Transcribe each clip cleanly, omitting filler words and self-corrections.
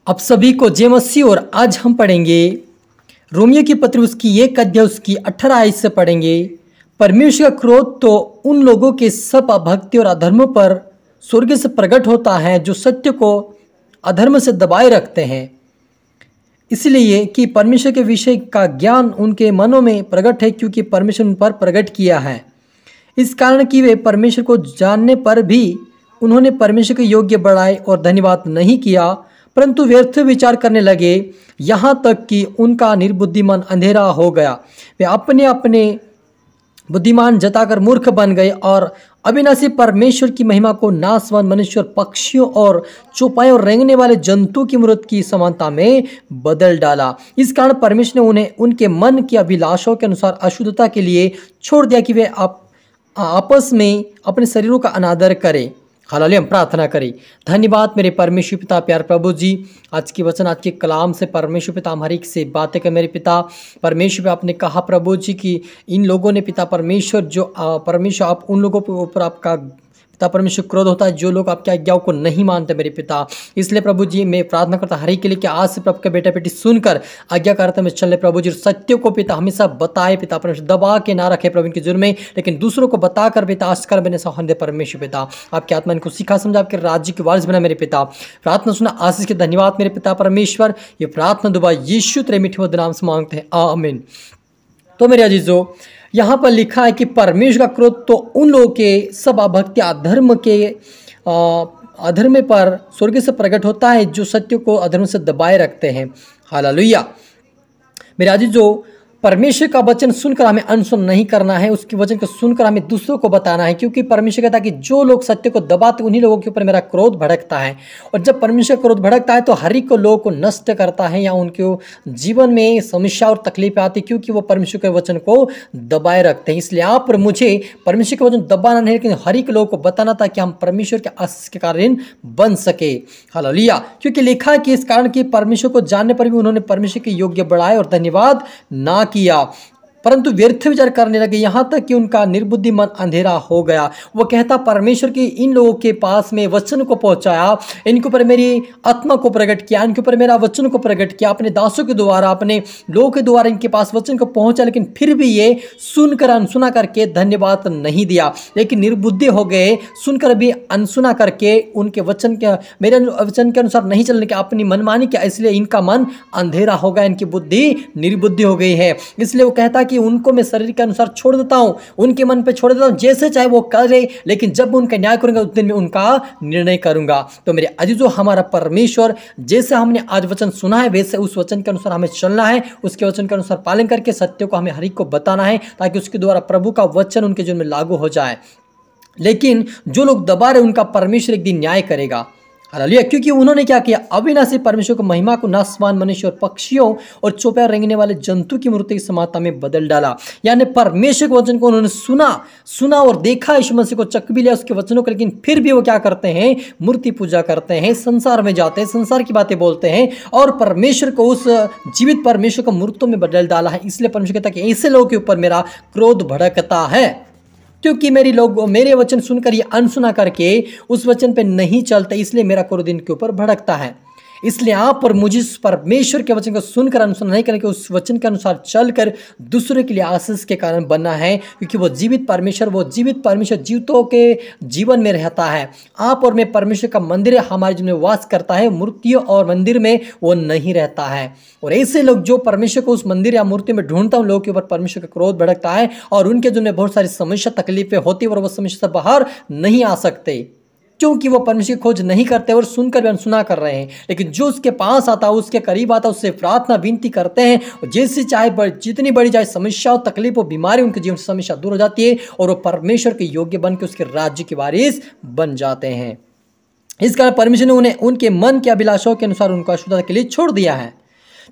आप सभी को जय मसीह। और आज हम पढ़ेंगे रोमियो की पत्री उसकी 1 अध्याय उसकी 18 आयत से पढ़ेंगे। परमेश्वर का क्रोध तो उन लोगों के सब अभक्ति और अधर्म पर स्वर्ग से प्रकट होता है जो सत्य को अधर्म से दबाए रखते हैं, इसलिए कि परमेश्वर के विषय का ज्ञान उनके मनों में प्रकट है, क्योंकि परमेश्वर उन पर प्रकट किया है। इस कारण कि वे परमेश्वर को जानने पर भी उन्होंने परमेश्वर के योग्य बढ़ाए और धन्यवाद नहीं किया, परंतु व्यर्थ विचार करने लगे, यहाँ तक कि उनका निर्बुद्धि मन अंधेरा हो गया। वे अपने अपने बुद्धिमान जताकर मूर्ख बन गए और अविनाशी परमेश्वर की महिमा को नाशवान मनुष्य और पक्षियों और चौपाई और रेंगने वाले जंतु की मूर्त की समानता में बदल डाला। इस कारण परमेश्वर ने उन्हें उनके मन की अभिलाषाओं के अनुसार अशुद्धता के लिए छोड़ दिया कि वे आपस में अपने शरीरों का अनादर करें। हालेलुया। हम प्रार्थना करें। धन्यवाद मेरे परमेश्वर पिता, प्यार प्रभु जी, आज की वचन आज के कलाम से परमेश्वर पिता हम हर एक से बातें कर मेरे पिता परमेश्वर पे आपने कहा प्रभु जी कि इन लोगों ने पिता परमेश्वर जो परमेश्वर आप उन लोगों के ऊपर आपका पिता परमेश्वर क्रोध होता है जो लोग आपकी आज्ञाओं को नहीं मानते मेरे पिता। इसलिए प्रभु जी मैं प्रार्थना करता हर एक के लिए कि आज से प्रभु के बेटा बेटी सुनकर आज्ञा करते में चले प्रभु जी, सत्य को पिता हमेशा बताए पिता परमेश्वर, दबा के ना रखे प्रभु इनके जुर्म में, लेकिन दूसरों को बताकर पिता आजकल मैंने सहन दे परमेश्वर पिता। आपके आत्मा इनको सिखा समझा, आपके राज्य के वारिस बना मेरे पिता। प्रार्थना सुना आशीष के धन्यवाद मेरे पिता परमेश्वर। ये प्रार्थना दुआ यीशु तेरे मीठे मधुर नाम से मांगते हैं, आमीन। तो मेरे अजीजों, यहाँ पर लिखा है कि परमेश्वर का क्रोध तो उन लोगों के सब अभक्ति अधर्म के अधर्म पर स्वर्ग से प्रकट होता है जो सत्य को अधर्म से दबाए रखते हैं। हालेलुया। मेरे अजीजों, परमेश्वर का वचन सुनकर हमें अनुसरण नहीं करना है, उसके वचन को सुनकर हमें दूसरों को बताना है, क्योंकि परमेश्वर कहता है कि जो लोग सत्य को दबाते उन्हीं लोगों के ऊपर मेरा क्रोध भड़कता है। और जब परमेश्वर क्रोध भड़कता है तो हर एक लोगों को नष्ट करता है या उनके जीवन में समस्या और तकलीफें आती, क्योंकि वो परमेश्वर के वचन को दबाए रखते हैं। इसलिए आप और मुझे परमेश्वर के वचन दबाना नहीं, लेकिन हर एक लोगों को बताना ताकि हम परमेश्वर के आशीष के कारण बन सके। हालेलुया। क्योंकि लिखा है कि इस कारण कि परमेश्वर को जानने पर भी उन्होंने परमेश्वर के योग्य बढ़ाए और धन्यवाद ना किया, परंतु व्यर्थ विचार करने लगे, यहाँ तक कि उनका निर्बुद्धि मन अंधेरा हो गया। वो कहता परमेश्वर की इन लोगों के पास में वचन को पहुंचाया, इनके ऊपर मेरी आत्मा को प्रकट किया, इनके ऊपर मेरा वचन को प्रकट किया, अपने दासों के द्वारा अपने लोगों के द्वारा इनके पास वचन को पहुंचा, लेकिन फिर भी ये सुनकर अनसुना करके धन्यवाद नहीं दिया, लेकिन निर्बुद्धि हो गए, सुनकर भी अनसुना करके उनके वचन के मेरे वचन के अनुसार नहीं चलने के अपनी मनमानी किया, इसलिए इनका मन अंधेरा हो गया, इनकी बुद्धि निर्बुद्धि हो गई है। इसलिए वो कहता कि उनको मैं शरीर के अनुसार छोड़ देता हूं, उनके मन पे छोड़ देता हूं, जैसे चाहे वो करे, लेकिन जब उनका न्याय करूंगा उस दिन में उनका निर्णय करूंगा। तो मेरे अजीजों, हमारा परमेश्वर जैसे हमने आज वचन सुना है वैसे उस वचन के अनुसार हमें चलना है, उसके वचन के अनुसार पालन करके सत्य को हमें हर एक को बताना है, ताकि उसके द्वारा प्रभु का वचन उनके जीवन में लागू हो जाए। लेकिन जो लोग दबा रहे उनका परमेश्वर एक दिन न्याय करेगा। हालेलुया। क्योंकि उन्होंने क्या किया, अविनाशी परमेश्वर को महिमा को नाशवान मनुष्य और पक्षियों और चौपाई रेंगने वाले जंतु की मूर्ति की समानता में बदल डाला। यानी परमेश्वर के वचन को उन्होंने सुना और देखा, यीशु मसीह को चख भी लिया उसके वचनों को, लेकिन फिर भी वो क्या करते हैं, मूर्ति पूजा करते हैं, संसार में जाते हैं, संसार की बातें बोलते हैं और परमेश्वर को, उस जीवित परमेश्वर को मूर्तों में बदल डाला है। इसलिए परमेश्वर कहता है कि ऐसे लोगों के ऊपर मेरा क्रोध भड़कता है, क्योंकि मेरे वचन सुनकर ये अनसुना करके उस वचन पे नहीं चलते, इसलिए मेरा क्रोध इनके ऊपर भड़कता है। इसलिए आप और मुझे परमेश्वर के वचन को सुनकर अनुसरण नहीं करके उस वचन के अनुसार चलकर दूसरे के लिए आशीष के कारण बनना है, क्योंकि वो जीवित परमेश्वर जीवितों के जीवन में रहता है। आप और मैं परमेश्वर का मंदिर है, हमारे जीवन में वास करता है, मूर्तियों और मंदिर में वो नहीं रहता है। और ऐसे लोग जो परमेश्वर को उस मंदिर या मूर्ति में ढूंढता, उन लोगों के ऊपर परमेश्वर का क्रोध भड़कता है और उनके जीवन में बहुत सारी समस्या तकलीफें होती है और वो समस्या से बाहर नहीं आ सकते, क्योंकि वो परमेश्वर की खोज नहीं करते और सुनकर भी अनसुना कर रहे हैं। लेकिन जो उसके पास आता है, उसके करीब आता है, उससे प्रार्थना विनती करते हैं, और जैसे चाहे जितनी बड़ी चाहे समस्या हो, तकलीफ हो, बीमारी, उनके जीवन से समस्या दूर हो जाती है और वो परमेश्वर के योग्य बन के उसके राज्य के वारिस बन जाते हैं। इस कारण परमेश्वर ने उन्हें उनके मन की अभिलाषाओं के अनुसार उनको अशुद्धता के लिए छोड़ दिया है,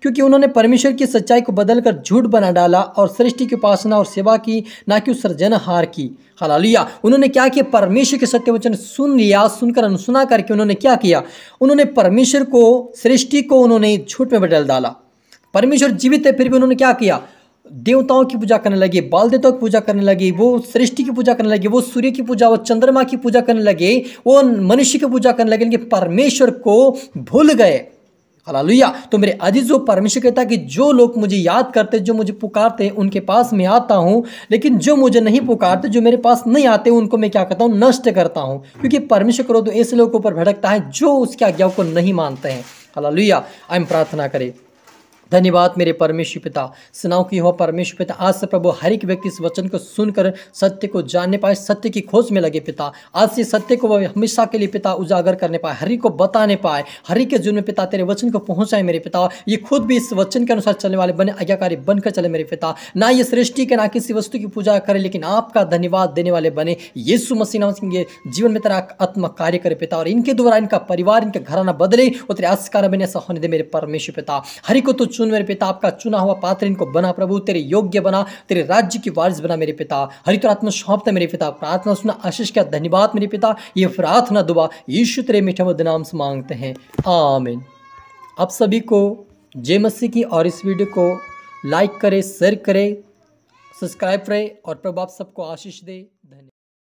क्योंकि उन्होंने परमेश्वर की सच्चाई को बदलकर झूठ बना डाला और सृष्टि की उपासना और सेवा की, ना कि उस सृजनहार की। हालेलुया। उन्होंने क्या किया, परमेश्वर के सत्य वचन सुन लिया, सुनकर अनसुना करके उन्होंने क्या किया, उन्होंने परमेश्वर को, सृष्टि को उन्होंने झूठ में बदल डाला। परमेश्वर जीवित है, फिर भी उन्होंने क्या किया, देवताओं की पूजा करने लगे, बाल देवताओं की पूजा करने लगे, वो सृष्टि की पूजा करने लगे, वो सूर्य की पूजा, वो चंद्रमा की पूजा करने लगे, वो मनुष्य की पूजा करने लगे, लेकिन परमेश्वर को भूल गए। हालेलुया। तो मेरे अजीजों, परमेश्वर कहता है कि जो लोग मुझे याद करते, जो मुझे पुकारते हैं, उनके पास मैं आता हूँ, लेकिन जो मुझे नहीं पुकारते, जो मेरे पास नहीं आते, उनको मैं क्या करता हूँ, नष्ट करता हूँ। क्योंकि परमेश्वर क्रोध ऐसे लोगों को ऊपर भड़कता है जो उसकी आज्ञाओं को नहीं मानते हैं। हालेलुया। हम प्रार्थना करें। धन्यवाद मेरे परमेश्वर पिता, सुनाओ कि हो परमेश्वर पिता, आज से प्रभु हर एक व्यक्ति इस वचन को सुनकर सत्य को जानने पाए, सत्य की खोज में लगे पिता। आज से सत्य को वह हमेशा के लिए पिता उजागर करने पाए, हर एक को बताने पाए, हर एक के जीवन में पिता तेरे वचन को पहुंचाए मेरे पिता। ये खुद भी इस वचन के अनुसार चलने वाले बने, आज्ञाकारी बनकर चले मेरे पिता। ना ये सृष्टि के, ना किसी वस्तु की पूजा करे, लेकिन आपका धन्यवाद देने वाले बने। यीशु मसीह नाम से इनके जीवन में तेरा आत्मा कार्य करे पिता, और इनके द्वारा इनका परिवार, इनका घराना बदले और तेरे आस्कार बने, ऐसा होने दे मेरे परमेश्वर पिता। हर एक को तो चुन मेरे पिता, आपका चुना हुआ पात्र इनको बना प्रभु, तेरे योग्य बना, तेरे राज्य की वारिस बना मेरे पिता। हरि तो आत्मा सौंपता मेरे पिता, प्रार्थना सुना, आशीष का धन्यवाद मेरे पिता। ये प्रार्थना दुआ यीशु तेरे मीठे मधुर नाम से मांगते हैं, आमीन। आप सभी को जय मसीह की, और इस वीडियो को लाइक करें, शेयर करें, सब्सक्राइब करें, और प्रभु आप सबको आशीष दे। धन्यवाद।